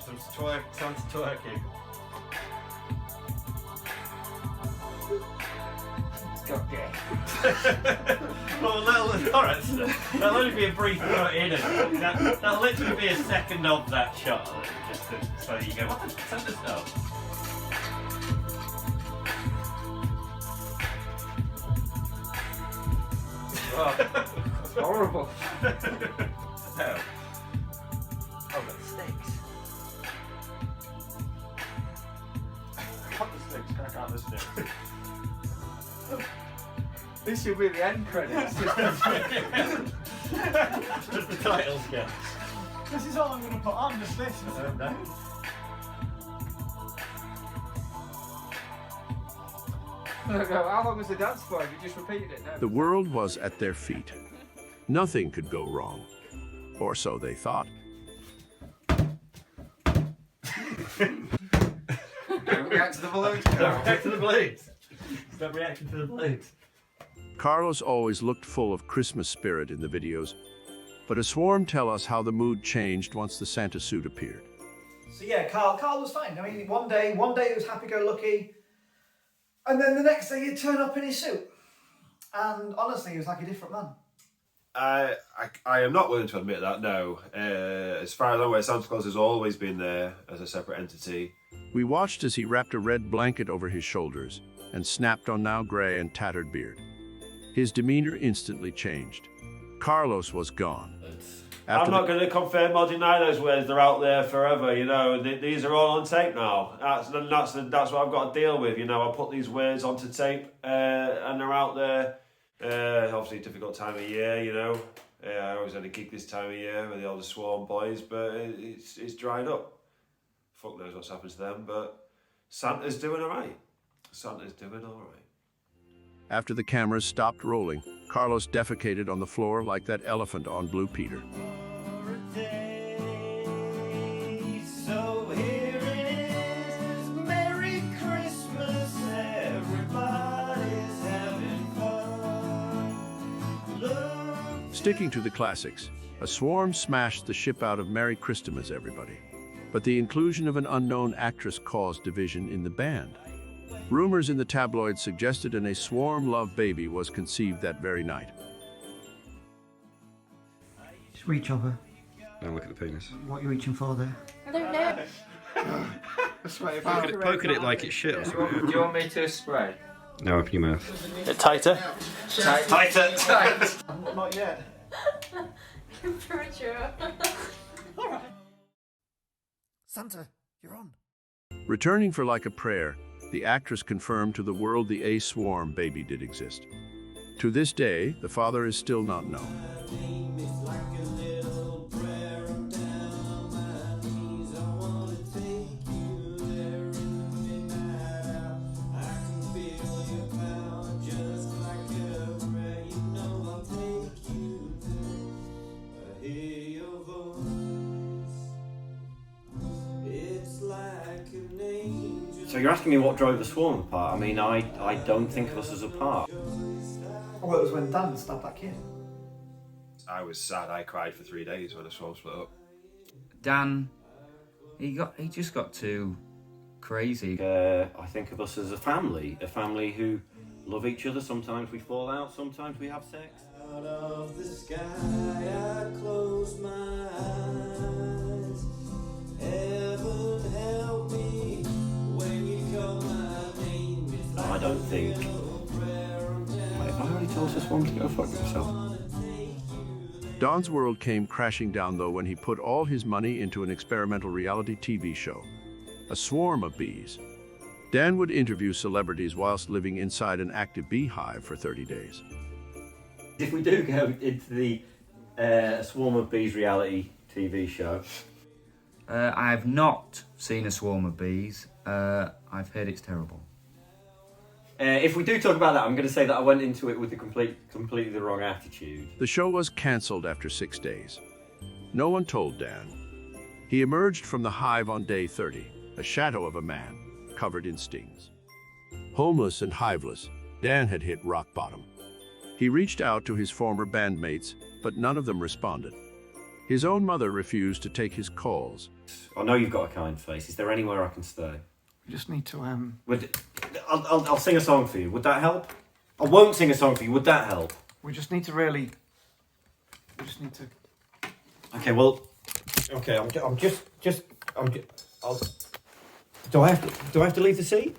some Santa twerking. Okay. Well, that'll only be a brief cut in, and that'll literally be a second of that shot, just so you go, what the Santa stuff? Oh, that's horrible. No. Oh, but sticks. Cut the sticks, crack out the sticks. This should be the end credits. Just the title sketch. This is all I'm going to put on, just this. No. No, how long was the dance for? You just repeated it now. The world was at their feet. Nothing could go wrong. Or so they thought. Don't react to the balloons. Don't react to the blades. Stop reacting to the blades. Carlos always looked full of Christmas spirit in the videos, but aSwarm tell us how the mood changed once the Santa suit appeared. So yeah, Carl was fine. I mean, one day it was happy-go-lucky, and then the next day he'd turn up in his suit. And honestly, he was like a different man. I am not willing to admit that, no. As far as I'm aware, Santa Claus has always been there as a separate entity. We watched as he wrapped a red blanket over his shoulders and snapped on now gray and tattered beard. His demeanor instantly changed. Carlos was gone. I'm not going to confirm or deny those words. They're out there forever, you know. These are all on tape now. That's what I've got to deal with, you know. I put these words onto tape and they're out there. Obviously a difficult time of year, you know. I always had a gig this time of year with the older aSwarm boys, but it's dried up. Fuck knows what's happened to them, but Santa's doing all right. Santa's doing all right. After the cameras stopped rolling, Carlos defecated on the floor like that elephant on Blue Peter. So here it is, Merry Christmas, everybody's having fun. Look. Sticking to the classics, aSwarm smashed the ship out of Merry Christmas, everybody. But the inclusion of an unknown actress caused division in the band. Rumors in the tabloids suggested an aSwarm love baby was conceived that very night. Just reach over. Now look at the penis. What are you reaching for there? I don't know. Poke at it like it's shit or something. Do you want me to spray? Now open your mouth. Tighter. Tighter. Not yet. Premature. Santa, you're on. Returning for Like a Prayer, the actress confirmed to the world the aSwarm baby did exist. To this day, the father is still not known. So you're asking me what drove the swarm apart? I mean, I don't think of us as a part. Well, it was when Dan stabbed that kid. I was sad. I cried for 3 days when aSwarm split up. Dan, he just got too crazy. I think of us as a family who love each other. Sometimes we fall out, sometimes we have sex. Out of the sky, I close my eyes. Heaven help me when you call my name. I don't think. Wait, have I already told aSwarm to go fuck himself? Don's world came crashing down, though, when he put all his money into an experimental reality TV show, A Swarm of Bees. Dan would interview celebrities whilst living inside an active beehive for 30 days. If we do go into the Swarm of Bees reality TV show. I have not seen A Swarm of Bees. I've heard it's terrible. If we do talk about that, I'm going to say that I went into it with the completely the wrong attitude. The show was cancelled after 6 days. No one told Dan. He emerged from the hive on day 30, a shadow of a man, covered in stings. Homeless and hiveless, Dan had hit rock bottom. He reached out to his former bandmates, but none of them responded. His own mother refused to take his calls. I know you've got a kind face. Is there anywhere I can stay? We just need to I'll sing a song for you. Would that help? I won't sing a song for you. Would that help? we just need to really. We just need to. Okay. Well. Okay. I'm just. I'll. Do I have to leave the seat?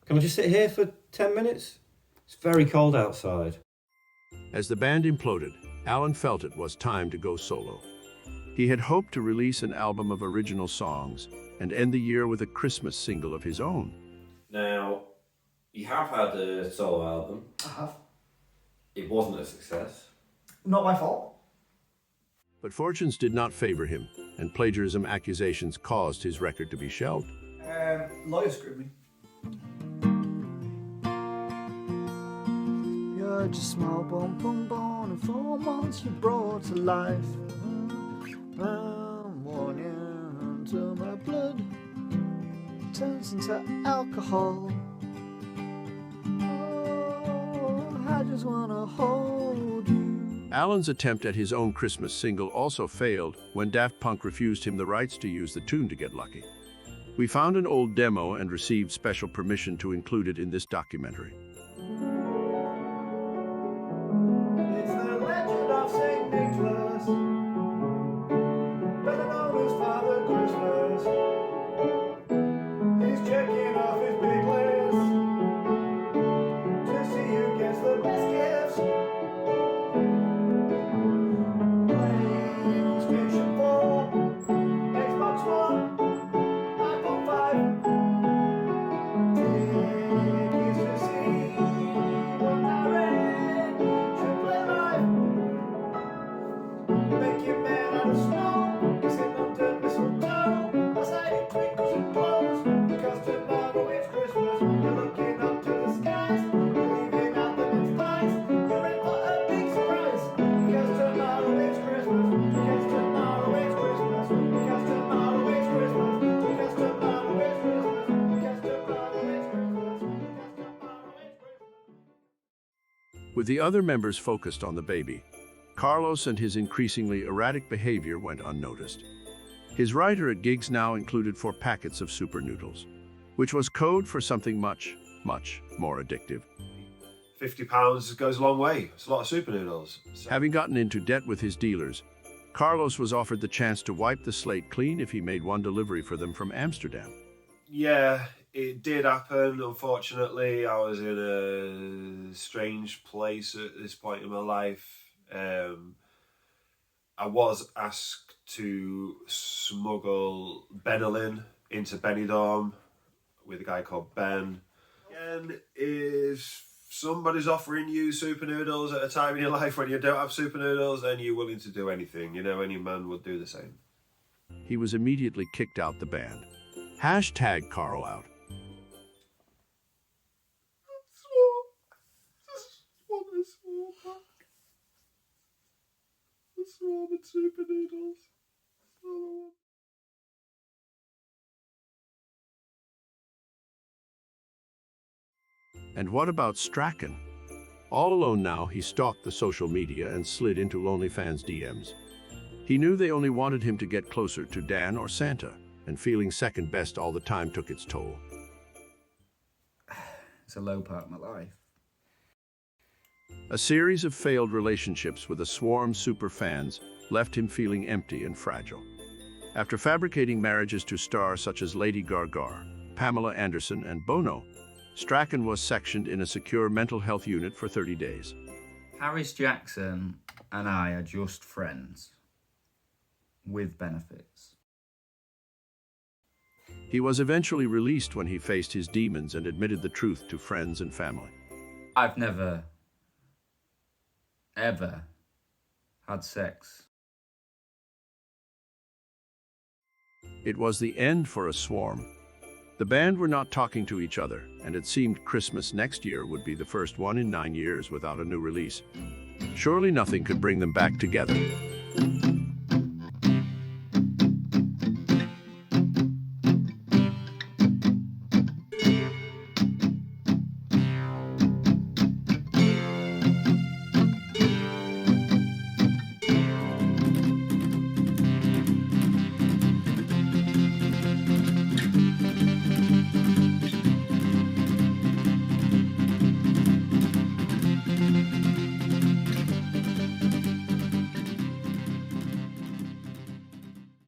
Can I just sit here for 10 minutes? It's very cold outside. As the band imploded, Alan felt it was time to go solo. He had hoped to release an album of original songs and end the year with a Christmas single of his own. Now, you have had a solo album. I have. It wasn't a success. Not my fault. But fortunes did not favor him, and plagiarism accusations caused his record to be shelved. Lawyer screwed me. You're just small born, and 4 months you brought to life. I'm worn you until my blood turns into alcohol. Oh, I just wanna hold you. Alan's attempt at his own Christmas single also failed when Daft Punk refused him the rights to use the tune to Get Lucky. We found an old demo and received special permission to include it in this documentary. It's the legend of St. Nicholas, better known as Father Christmas. He's checking off his big list to see who gets the best gifts. PlayStation 4, Xbox One, iPhone 5. Tickets to see the direct should play live. Make your man out of snow, kissing under mistletoe. Outside it twinkles and glows, because tomorrow it's Christmas. You're looking up to the skies, you're leaving out the mince pies. You're in for a big surprise, because tomorrow it's Christmas. Because tomorrow it's Christmas. Because tomorrow it's Christmas. Because tomorrow it's Christmas. Because tomorrow it's Christmas. Because tomorrow it's Christmas. With the other members focused on the baby, Carlos and his increasingly erratic behavior went unnoticed. His rider at gigs now included 4 packets of super noodles, which was code for something much, much more addictive. £50 goes a long way. It's a lot of super noodles. So. Having gotten into debt with his dealers, Carlos was offered the chance to wipe the slate clean if he made one delivery for them from Amsterdam. Yeah, it did happen. Unfortunately, I was in a strange place at this point in my life. I was asked to smuggle Benylin into Benidorm with a guy called Ben. And if somebody's offering you super noodles at a time in your life when you don't have super noodles, then you're willing to do anything. You know, any man would do the same. He was immediately kicked out the band. Hashtag Carl out. aSwarm and super noodles. And what about Strachan? All alone now, he stalked the social media and slid into OnlyFans DMs. He knew they only wanted him to get closer to Dan or Santa, and feeling second best all the time took its toll. It's a low part of my life. A series of failed relationships with aSwarm super fans left him feeling empty and fragile. After fabricating marriages to stars such as Lady Gaga, Pamela Anderson, and Bono, Strachan was sectioned in a secure mental health unit for 30 days. Harris Jackson and I are just friends. With benefits. He was eventually released when he faced his demons and admitted the truth to friends and family. I've never, ever had sex. It was the end for aSwarm. The band were not talking to each other, and it seemed Christmas next year would be the first one in 9 years without a new release. Surely nothing could bring them back together.